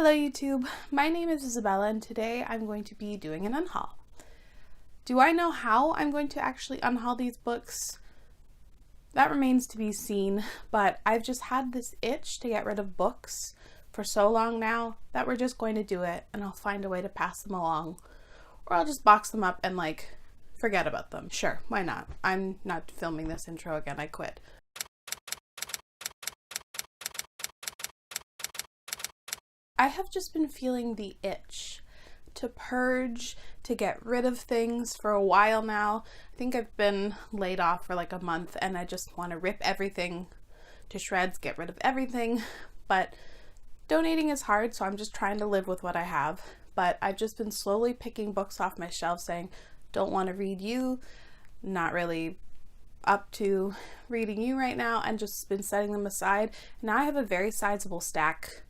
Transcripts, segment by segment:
Hello YouTube, my name is Isabella and today I'm going to be doing an unhaul. Do I know how I'm going to actually unhaul these books? That remains to be seen, but I've just had this itch to get rid of books for so long now that we're just going to do it, and I'll find a way to pass them along. Or I'll just box them up and forget about them. Sure, why not? I'm not filming this intro again, I quit. I have just been feeling the itch to purge, to get rid of things for a while now. I think I've been laid off for like a month and I just want to rip everything to shreds, get rid of everything. But donating is hard, so I'm just trying to live with what I have. But I've just been slowly picking books off my shelf saying, don't want to read you, not really up to reading you right now, and just been setting them aside. Now I have a very sizable stack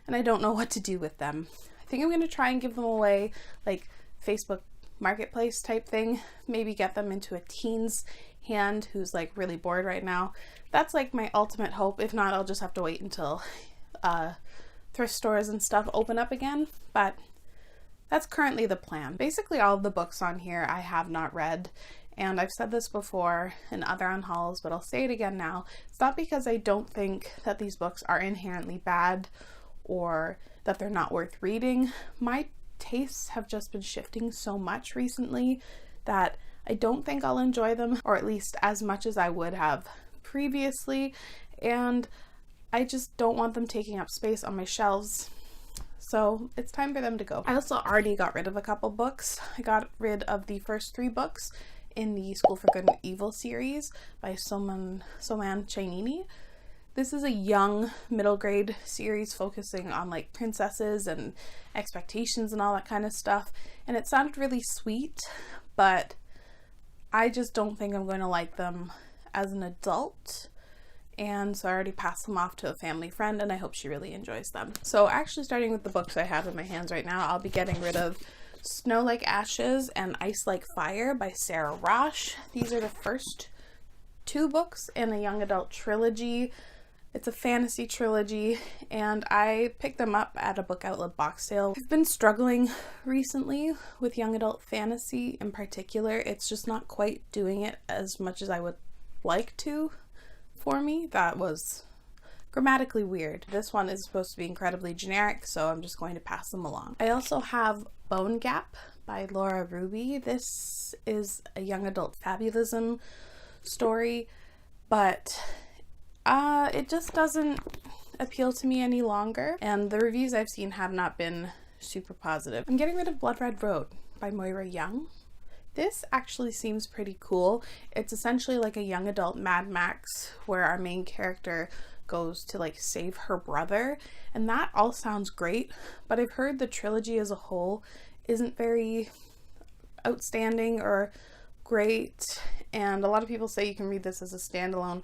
and I don't know what to do with them. I think I'm going to try and give them away, like Facebook Marketplace type thing. Maybe get them into a teen's hand who's like really bored right now. That's like my ultimate hope. If not, I'll just have to wait until thrift stores and stuff open up again. But that's currently the plan. Basically all of the books on here I have not read. And I've said this before in other unhauls, but I'll say it again now. It's not because I don't think that these books are inherently bad or that they're not worth reading. My tastes have just been shifting so much recently that I don't think I'll enjoy them, or at least as much as I would have previously, and I just don't want them taking up space on my shelves. So it's time for them to go. I also already got rid of a couple books. I got rid of the first 3 books in the School for Good and Evil series by Soman Chainini. This is a young middle grade series focusing on like princesses and expectations and all that kind of stuff. And it sounded really sweet, but I just don't think I'm going to like them as an adult. And so I already passed them off to a family friend and I hope she really enjoys them. So actually starting with the books I have in my hands right now, I'll be getting rid of Snow Like Ashes and Ice Like Fire by Sarah Rosh. These are the first 2 books in a young adult trilogy. It's a fantasy trilogy, and I picked them up at a book outlet box sale. I've been struggling recently with young adult fantasy in particular. It's just not quite doing it as much as I would like to for me. That was grammatically weird. This one is supposed to be incredibly generic, so I'm just going to pass them along. I also have Bone Gap by Laura Ruby. This is a young adult fabulism story, but it just doesn't appeal to me any longer, and the reviews I've seen have not been super positive. I'm getting rid of Blood Red Road by Moira Young. This actually seems pretty cool. It's essentially like a young adult Mad Max where our main character goes to like save her brother, and that all sounds great, but I've heard the trilogy as a whole isn't very outstanding or great, and a lot of people say you can read this as a standalone,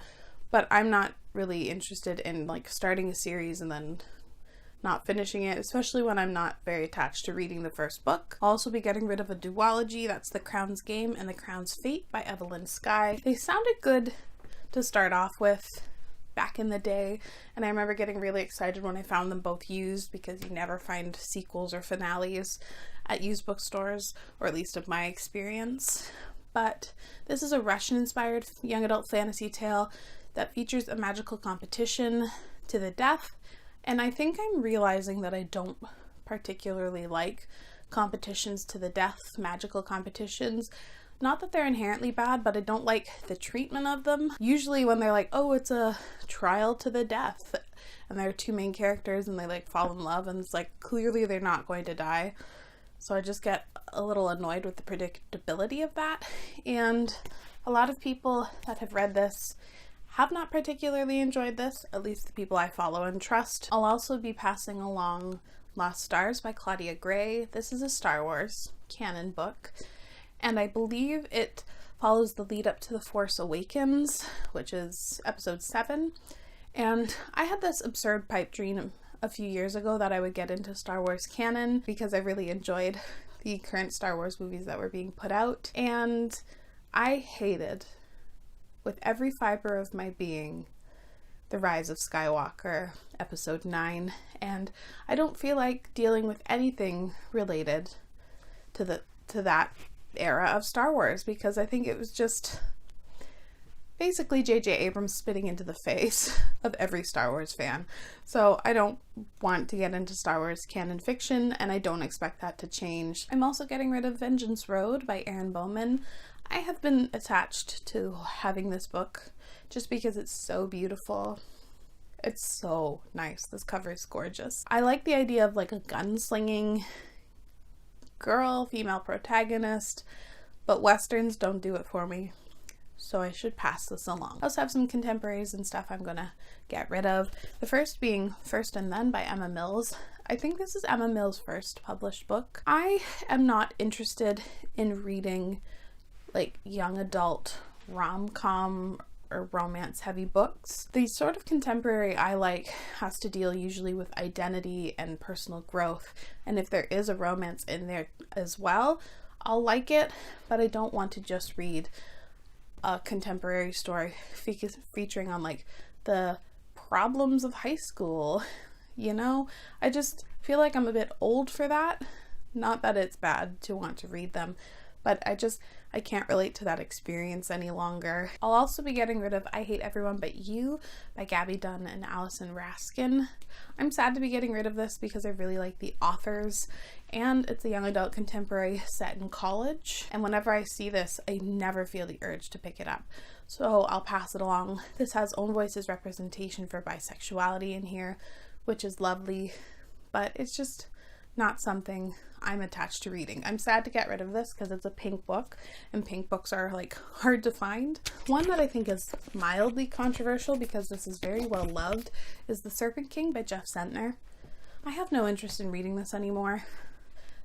but I'm not really interested in like starting a series and then not finishing it, especially when I'm not very attached to reading the first book. I'll also be getting rid of a duology. That's The Crown's Game and The Crown's Fate by Evelyn Skye. They sounded good to start off with back in the day, and I remember getting really excited when I found them both used, because you never find sequels or finales at used bookstores, or at least of my experience. But this is a Russian-inspired young adult fantasy tale that features a magical competition to the death, and I think I'm realizing that I don't particularly like competitions to the death, magical competitions. Not that they're inherently bad, but I don't like the treatment of them. Usually when they're like, oh, it's a trial to the death, and there are 2 main characters and they like fall in love, and it's like clearly they're not going to die. So I just get a little annoyed with the predictability of that, and a lot of people that have read this have not particularly enjoyed this, at least the people I follow and trust. I'll also be passing along Lost Stars by Claudia Gray. This is a Star Wars canon book, and I believe it follows the lead up to The Force Awakens, which is episode 7. And I had this absurd pipe dream a few years ago that I would get into Star Wars canon because I really enjoyed the current Star Wars movies that were being put out, and I hated with every fiber of my being The Rise of Skywalker, episode 9, and I don't feel like dealing with anything related to that era of Star Wars, because I think it was just basically J.J. Abrams spitting into the face of every Star Wars fan. So I don't want to get into Star Wars canon fiction, and I don't expect that to change. I'm also getting rid of Vengeance Road by Aaron Bowman. I have been attached to having this book just because it's so beautiful. It's so nice. This cover is gorgeous. I like the idea of like a gunslinging girl, female protagonist, but Westerns don't do it for me, so I should pass this along. I also have some contemporaries and stuff I'm gonna get rid of. The first being First and Then by Emma Mills. I think this is Emma Mills' first published book. I am not interested in reading like young adult rom-com or romance heavy books. The sort of contemporary I like has to deal usually with identity and personal growth, and if there is a romance in there as well, I'll like it, but I don't want to just read a contemporary story featuring on like the problems of high school, you know? I just feel like I'm a bit old for that. Not that it's bad to want to read them, but I can't relate to that experience any longer. I'll also be getting rid of I Hate Everyone But You by Gabby Dunn and Allison Raskin. I'm sad to be getting rid of this because I really like the authors, and it's a young adult contemporary set in college, and whenever I see this, I never feel the urge to pick it up. So I'll pass it along. This has Own Voices representation for bisexuality in here, which is lovely, but it's just not something I'm attached to reading. I'm sad to get rid of this because it's a pink book, and pink books are like hard to find. One that I think is mildly controversial because this is very well loved is The Serpent King by Jeff Sentner. I have no interest in reading this anymore.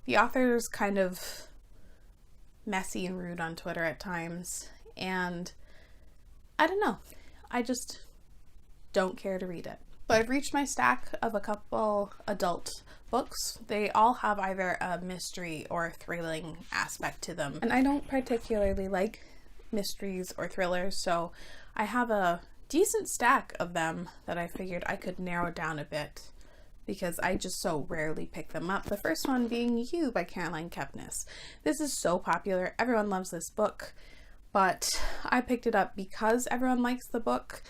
The author is kind of messy and rude on Twitter at times, and I don't know. I just don't care to read it. So I've reached my stack of a couple adult books. They all have either a mystery or thrilling aspect to them, and I don't particularly like mysteries or thrillers, so I have a decent stack of them that I figured I could narrow down a bit because I just so rarely pick them up. The first one being You by Caroline Kepnes. This is so popular. Everyone loves this book, but I picked it up because everyone likes the book,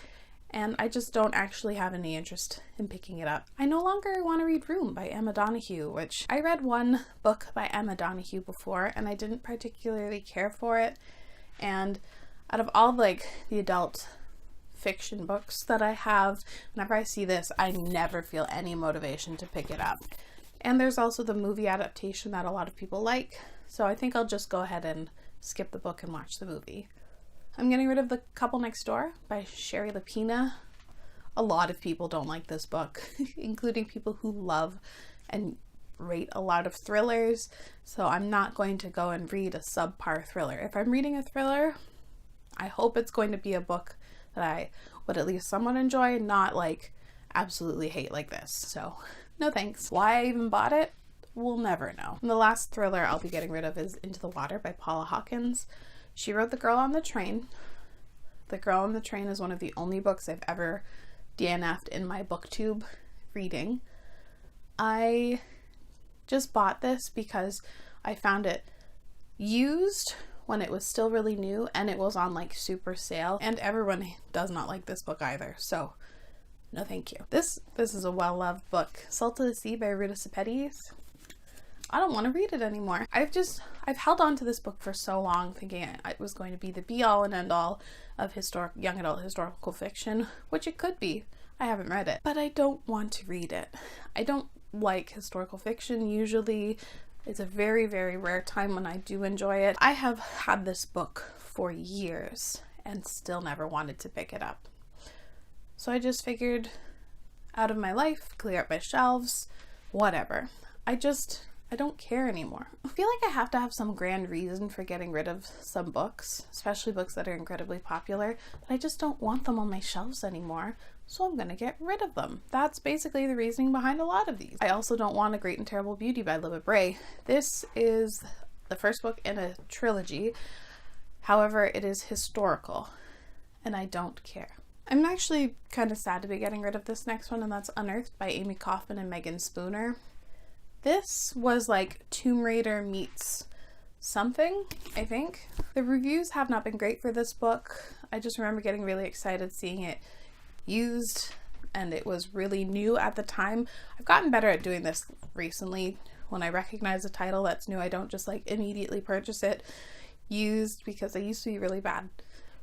and I just don't actually have any interest in picking it up. I no longer want to read Room by Emma Donoghue, which I read one book by Emma Donoghue before, and I didn't particularly care for it. And out of all like the adult fiction books that I have, whenever I see this, I never feel any motivation to pick it up. And there's also the movie adaptation that a lot of people like, so I think I'll just go ahead and skip the book and watch the movie. I'm getting rid of The Couple Next Door by Sherry Lapina. A lot of people don't like this book, including people who love and rate a lot of thrillers, so I'm not going to go and read a subpar thriller. If I'm reading a thriller, I hope it's going to be a book that I would at least somewhat enjoy, not like absolutely hate like this. So no thanks. Why I even bought it, we'll never know. And the last thriller I'll be getting rid of is Into the Water by Paula Hawkins. She wrote The Girl on the Train. The Girl on the Train is one of the only books I've ever DNF'd in my booktube reading. I just bought this because I found it used when it was still really new, and it was on like super sale, and everyone does not like this book either, so no thank you. This is a well-loved book. Salt of the Sea by Ruta Sepetys. I don't want to read it anymore. I've held on to this book for so long, thinking it was going to be the be-all and end-all of young adult historical fiction, which it could be. I haven't read it, but I don't want to read it. I don't like historical fiction usually. It's a very, very rare time when I do enjoy it. I have had this book for years and still never wanted to pick it up. So I just figured out of my life, clear up my shelves, whatever. I don't care anymore. I feel like I have to have some grand reason for getting rid of some books, especially books that are incredibly popular, but I just don't want them on my shelves anymore, so I'm gonna get rid of them. That's basically the reasoning behind a lot of these. I also don't want A Great and Terrible Beauty by Libba Bray. This is the first book in a trilogy. However, it is historical, and I don't care. I'm actually kind of sad to be getting rid of this next one, and that's Unearthed by Amy Kaufman and Megan Spooner. This was like Tomb Raider meets something, I think. The reviews have not been great for this book. I just remember getting really excited seeing it used, and it was really new at the time. I've gotten better at doing this recently. When I recognize a title that's new, I don't just like immediately purchase it used, because I used to be really bad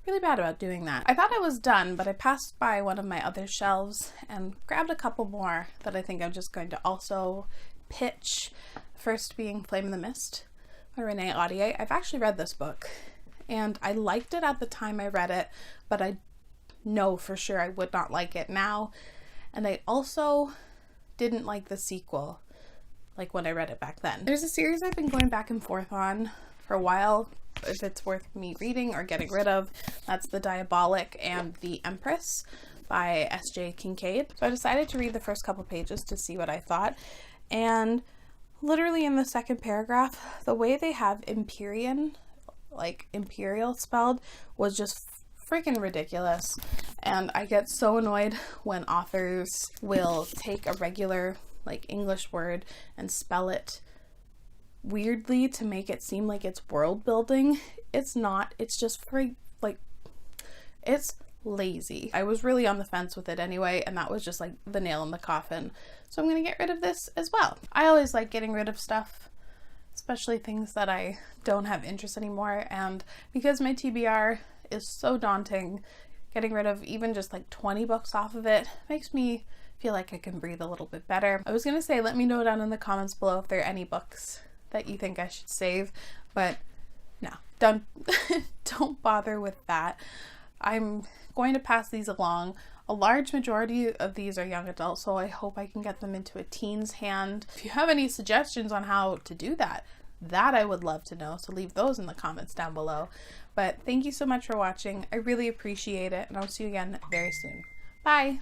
about doing that. I thought I was done, but I passed by one of my other shelves and grabbed a couple more that I think I'm just going to also pitch. First being Flame in the Mist by Renee Audier. I've actually read this book and I liked it at the time I read it, but I know for sure I would not like it now. And I also didn't like the sequel, like when I read it back then. There's a series I've been going back and forth on for a while, if it's worth me reading or getting rid of. That's The Diabolic and The Empress by S.J. Kincaid. So I decided to read the first couple pages to see what I thought, and literally in the second paragraph, the way they have Empyrean, like imperial spelled, was just freaking ridiculous. And I get so annoyed when authors will take a regular like English word and spell it weirdly to make it seem like it's world building. It's not. It's just it's lazy. I was really on the fence with it anyway, and that was just like the nail in the coffin. So I'm gonna get rid of this as well. I always like getting rid of stuff, especially things that I don't have interest anymore, and because my TBR is so daunting, getting rid of even just like 20 books off of it makes me feel like I can breathe a little bit better. I was gonna say, let me know down in the comments below if there are any books that you think I should save, but no, don't bother with that. I'm going to pass these along. A large majority of these are young adult, so I hope I can get them into a teen's hand. If you have any suggestions on how to do that I would love to know, so leave those in the comments down below. But thank you so much for watching. I really appreciate it, and I'll see you again very soon. Bye!